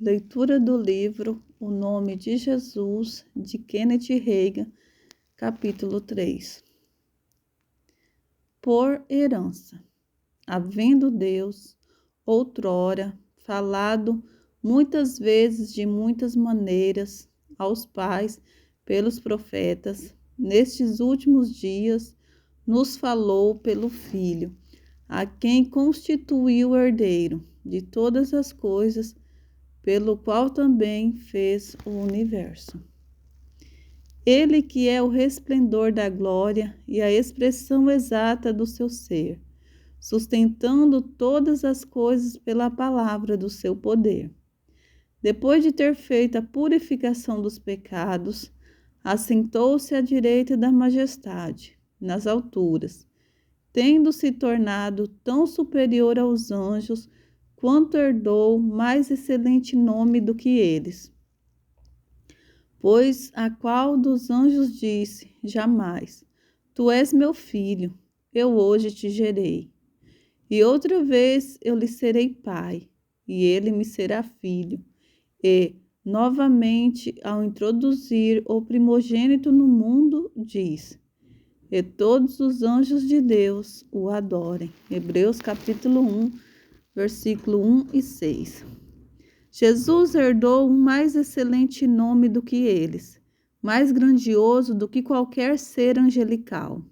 Leitura do livro O Nome de Jesus, de Kenneth Hagin, capítulo 3. Por herança. Havendo Deus, outrora, falado muitas vezes de muitas maneiras aos pais pelos profetas, nestes últimos dias nos falou pelo Filho, a quem constituiu herdeiro de todas as coisas, pelo qual também fez o universo. Ele que é o resplendor da glória e a expressão exata do seu ser, sustentando todas as coisas pela palavra do seu poder. Depois de ter feito a purificação dos pecados, assentou-se à direita da majestade, nas alturas, tendo se tornado tão superior aos anjos, quanto herdou mais excelente nome do que eles. Pois a qual dos anjos disse, jamais, tu és meu filho, eu hoje te gerei. E outra vez eu lhe serei pai, e ele me será filho. E, novamente, ao introduzir o primogênito no mundo, diz, e todos os anjos de Deus o adorem. Hebreus capítulo 1, versículo 1 e 6. Jesus herdou um mais excelente nome do que eles, mais grandioso do que qualquer ser angelical.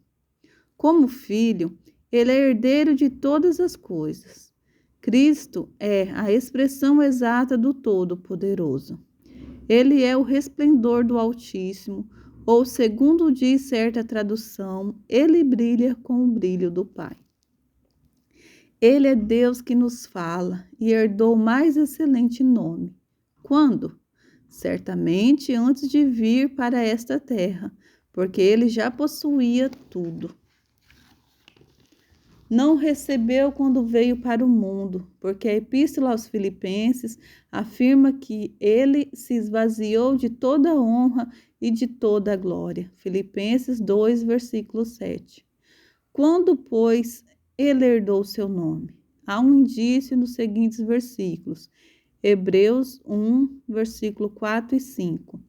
Como filho, ele é herdeiro de todas as coisas. Cristo é a expressão exata do Todo-Poderoso. Ele é o resplendor do Altíssimo, ou, segundo diz certa tradução, ele brilha com o brilho do Pai. Ele é Deus que nos fala e herdou o mais excelente nome. Quando? Certamente antes de vir para esta terra, porque ele já possuía tudo. Não recebeu quando veio para o mundo, porque a Epístola aos Filipenses afirma que ele se esvaziou de toda a honra e de toda a glória. Filipenses 2, versículo 7. Quando, pois, ele herdou seu nome? Há um indício nos seguintes versículos. Hebreus 1, versículo 4 e 5.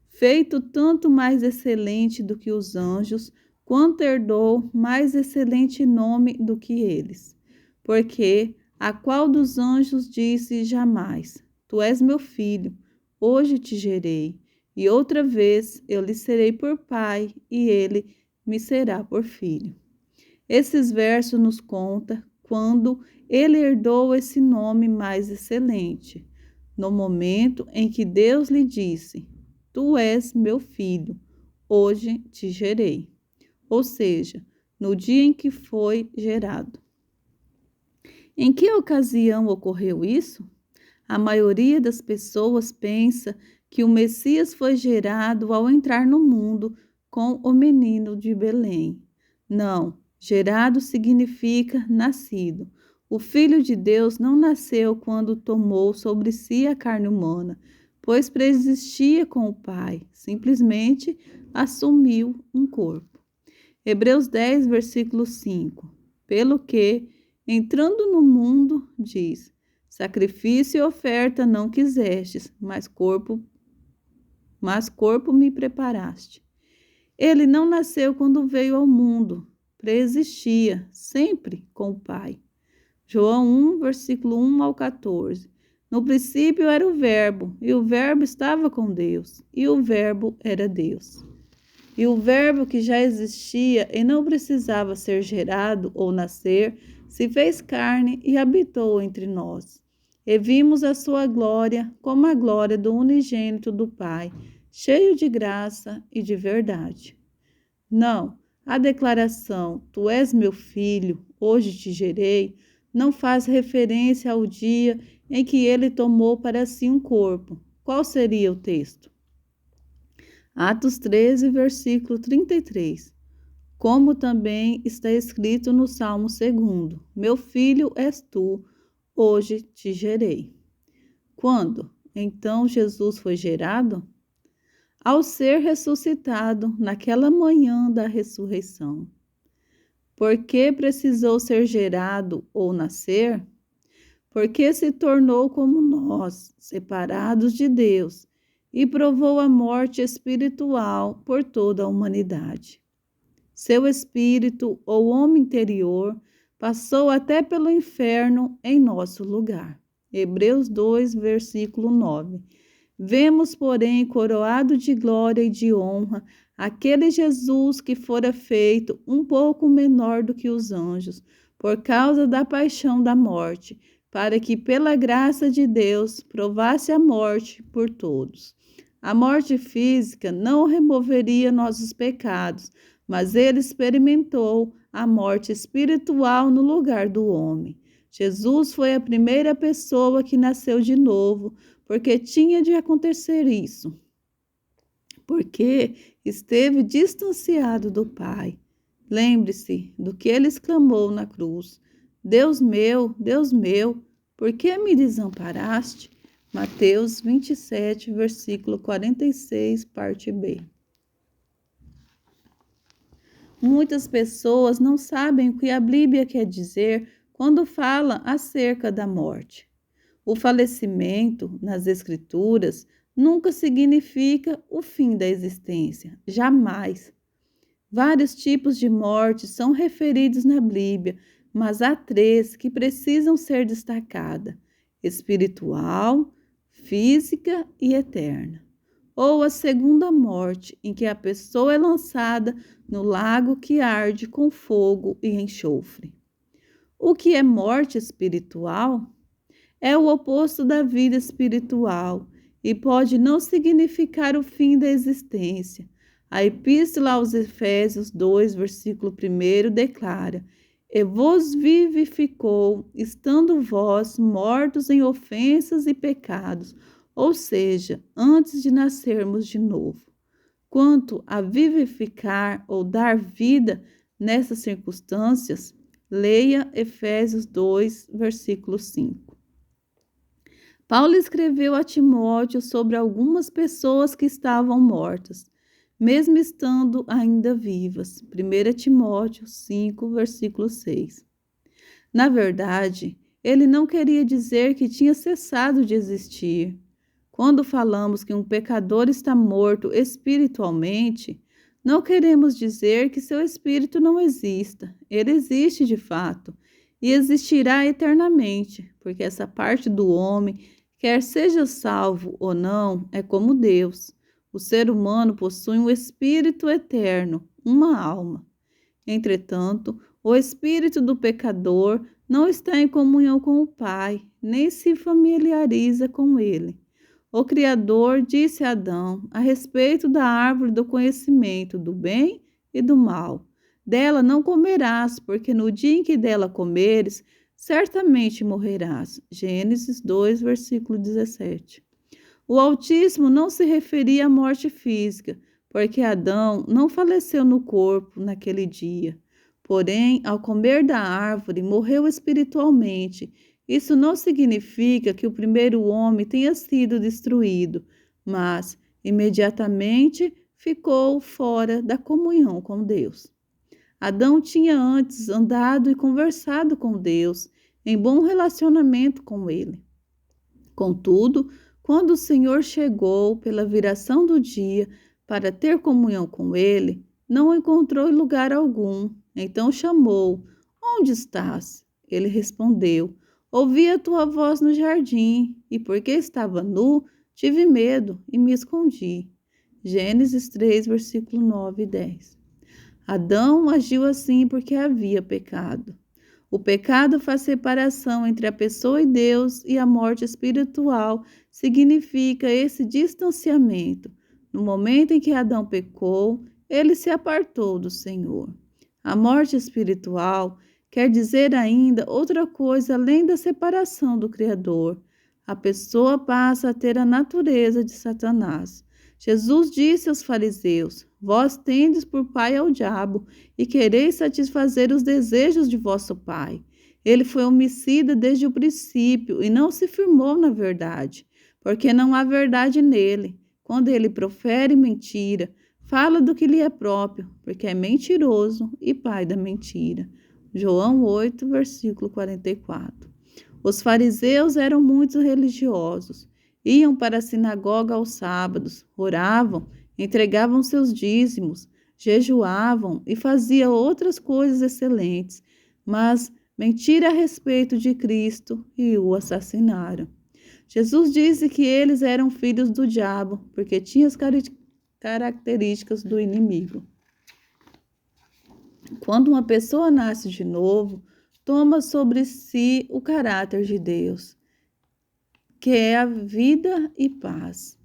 Feito tanto mais excelente do que os anjos, quanto herdou mais excelente nome do que eles. Porque a qual dos anjos disse jamais, tu és meu filho, hoje te gerei, e outra vez eu lhe serei por pai, e ele me será por filho. Esses versos nos contam quando ele herdou esse nome mais excelente, no momento em que Deus lhe disse, tu és meu filho, hoje te gerei. Ou seja, no dia em que foi gerado. Em que ocasião ocorreu isso? A maioria das pessoas pensa que o Messias foi gerado ao entrar no mundo com o menino de Belém. Não, gerado significa nascido. O Filho de Deus não nasceu quando tomou sobre si a carne humana, pois preexistia com o Pai, simplesmente assumiu um corpo. Hebreus 10, versículo 5. Pelo que, entrando no mundo, diz, sacrifício e oferta não quisestes, mas corpo me preparaste. Ele não nasceu quando veio ao mundo, preexistia sempre com o Pai. João 1, versículo 1 ao 14. No princípio era o Verbo, e o Verbo estava com Deus, e o Verbo era Deus. E o Verbo que já existia e não precisava ser gerado ou nascer, se fez carne e habitou entre nós. E vimos a sua glória como a glória do unigênito do Pai, cheio de graça e de verdade. Não, a declaração, tu és meu filho, hoje te gerei, não faz referência ao dia em que ele tomou para si um corpo. Qual seria o texto? Atos 13, versículo 33. Como também está escrito no Salmo 2, meu filho és tu, hoje te gerei. Quando, então, Jesus foi gerado? Ao ser ressuscitado naquela manhã da ressurreição. Por que precisou ser gerado ou nascer? porque se tornou como nós, separados de Deus, e provou a morte espiritual por toda a humanidade. Seu espírito, ou homem interior, passou até pelo inferno em nosso lugar. Hebreus 2, versículo 9. Vemos, porém, coroado de glória e de honra, aquele Jesus que fora feito um pouco menor do que os anjos, por causa da paixão da morte, para que, pela graça de Deus, provasse a morte por todos. A morte física não removeria nossos pecados, mas ele experimentou a morte espiritual no lugar do homem. Jesus foi a primeira pessoa que nasceu de novo, porque tinha de acontecer isso, porque esteve distanciado do Pai. Lembre-se do que ele exclamou na cruz: Deus meu, por que me desamparaste? Mateus 27, versículo 46, parte B. Muitas pessoas não sabem o que a Bíblia quer dizer quando fala acerca da morte. O falecimento, nas Escrituras, nunca significa o fim da existência, jamais. Vários tipos de morte são referidos na Bíblia, mas há 3 que precisam ser destacadas: espiritual, física e eterna. Ou a segunda morte, em que a pessoa é lançada no lago que arde com fogo e enxofre. O que é morte espiritual? É o oposto da vida espiritual e pode não significar o fim da existência. A Epístola aos Efésios 2, versículo 1, declara: E vos vivificou, estando vós mortos em ofensas e pecados, ou seja, antes de nascermos de novo. Quanto a vivificar ou dar vida nessas circunstâncias, leia Efésios 2, versículo 5. Paulo escreveu a Timóteo sobre algumas pessoas que estavam mortas, mesmo estando ainda vivas. 1 Timóteo 5, versículo 6. Na verdade, ele não queria dizer que tinha cessado de existir. Quando falamos que um pecador está morto espiritualmente, não queremos dizer que seu espírito não exista. Ele existe de fato e existirá eternamente, porque essa parte do homem, quer seja salvo ou não, é como Deus. O ser humano possui um espírito eterno, uma alma. Entretanto, o espírito do pecador não está em comunhão com o Pai, nem se familiariza com ele. O Criador disse a Adão a respeito da árvore do conhecimento do bem e do mal: Dela não comerás, porque no dia em que dela comeres, certamente morrerás. Gênesis 2, versículo 17. O Altíssimo não se referia à morte física, porque Adão não faleceu no corpo naquele dia. Porém, ao comer da árvore, morreu espiritualmente. Isso não significa que o primeiro homem tenha sido destruído, mas imediatamente ficou fora da comunhão com Deus. Adão tinha antes andado e conversado com Deus, em bom relacionamento com ele. Contudo, quando o Senhor chegou pela viração do dia para ter comunhão com ele, não o encontrou em lugar algum. Então chamou: Onde estás? Ele respondeu: Ouvi a tua voz no jardim, e porque estava nu, tive medo e me escondi. Gênesis 3, versículo 9 e 10. Adão agiu assim porque havia pecado. O pecado faz separação entre a pessoa e Deus, e a morte espiritual significa esse distanciamento. No momento em que Adão pecou, ele se apartou do Senhor. A morte espiritual quer dizer ainda outra coisa além da separação do Criador. A pessoa passa a ter a natureza de Satanás. Jesus disse aos fariseus: Vós tendes por pai ao diabo e quereis satisfazer os desejos de vosso pai. Ele foi homicida desde o princípio e não se firmou na verdade, porque não há verdade nele. Quando ele profere mentira, fala do que lhe é próprio, porque é mentiroso e pai da mentira. João 8, versículo 44. Os fariseus eram muito religiosos. Iam para a sinagoga aos sábados, oravam, entregavam seus dízimos, jejuavam e faziam outras coisas excelentes, mas mentiram a respeito de Cristo e o assassinaram. Jesus disse que eles eram filhos do diabo, porque tinham as características do inimigo. Quando uma pessoa nasce de novo, toma sobre si o caráter de Deus, que é a vida e paz.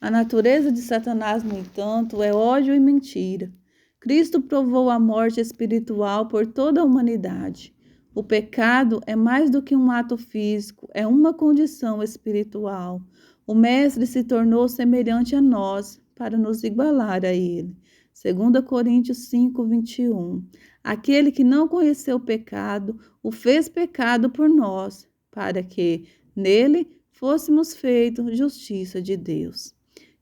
A natureza de Satanás, no entanto, é ódio e mentira. Cristo provou a morte espiritual por toda a humanidade. O pecado é mais do que um ato físico, é uma condição espiritual. O Mestre se tornou semelhante a nós para nos igualar a Ele. 2 Coríntios 5, 21. Aquele que não conheceu o pecado, o fez pecado por nós, para que, nele, fôssemos feitos justiça de Deus.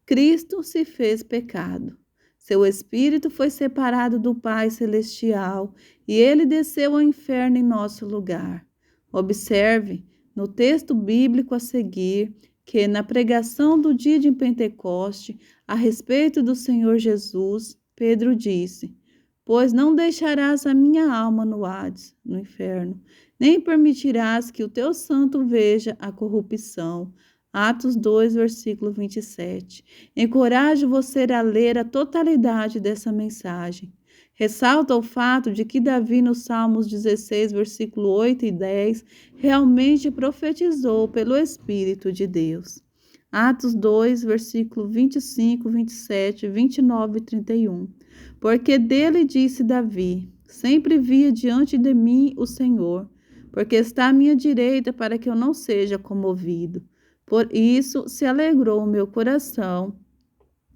Cristo se fez pecado. Seu espírito foi separado do Pai Celestial e ele desceu ao inferno em nosso lugar. Observe no texto bíblico a seguir que, na pregação do dia de Pentecoste, a respeito do Senhor Jesus, Pedro disse: Pois não deixarás a minha alma no Hades, no inferno, nem permitirás que o teu santo veja a corrupção. Atos 2, versículo 27. Encorajo você a ler a totalidade dessa mensagem. Ressalta o fato de que Davi, nos Salmos 16, versículo 8 e 10, realmente profetizou pelo Espírito de Deus. Atos 2, versículo 25, 27, 29 e 31. Porque dele disse Davi: Sempre via diante de mim o Senhor, porque está à minha direita para que eu não seja comovido. Por isso se alegrou o meu coração,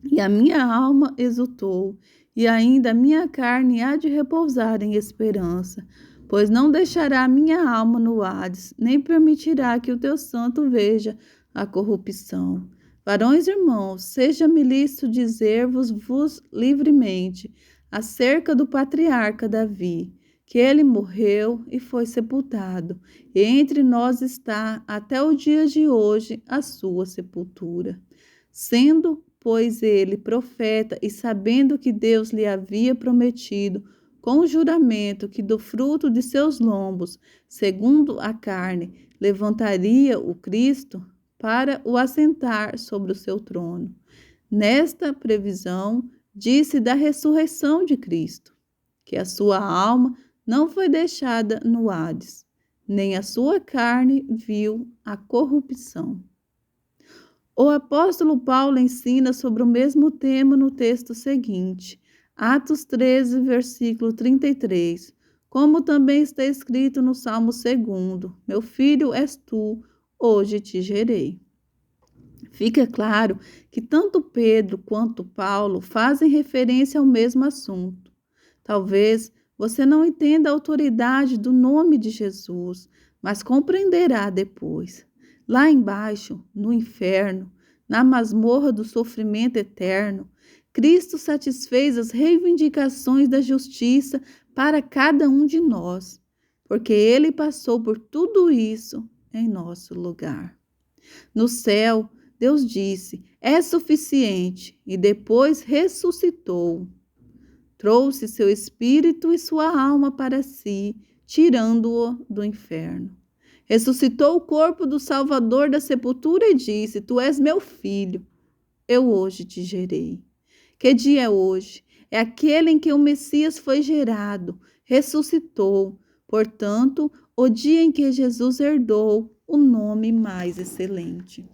e a minha alma exultou, e ainda a minha carne há de repousar em esperança, pois não deixará a minha alma no Hades, nem permitirá que o teu santo veja a corrupção. Varões e irmãos, seja-me lícito dizer-vos livremente acerca do patriarca Davi, que ele morreu e foi sepultado, e entre nós está até o dia de hoje a sua sepultura. Sendo, pois, ele profeta e sabendo que Deus lhe havia prometido com juramento que do fruto de seus lombos, segundo a carne, levantaria o Cristo para o assentar sobre o seu trono. Nesta previsão, disse da ressurreição de Cristo, que a sua alma não foi deixada no Hades, nem a sua carne viu a corrupção. O apóstolo Paulo ensina sobre o mesmo tema no texto seguinte, Atos 13, versículo 33, como também está escrito no Salmo 2: Meu filho és tu, hoje te gerei. Fica claro que tanto Pedro quanto Paulo fazem referência ao mesmo assunto. Talvez você não entenda a autoridade do nome de Jesus, mas compreenderá depois. Lá embaixo, no inferno, na masmorra do sofrimento eterno, Cristo satisfez as reivindicações da justiça para cada um de nós, porque ele passou por tudo isso em nosso lugar. No céu, Deus disse: é suficiente, e depois ressuscitou. Trouxe seu espírito e sua alma para si, tirando-o do inferno. Ressuscitou o corpo do Salvador da sepultura e disse: Tu és meu filho, eu hoje te gerei. Que dia é hoje? É aquele em que o Messias foi gerado, ressuscitou. Portanto, o dia em que Jesus herdou o nome mais excelente.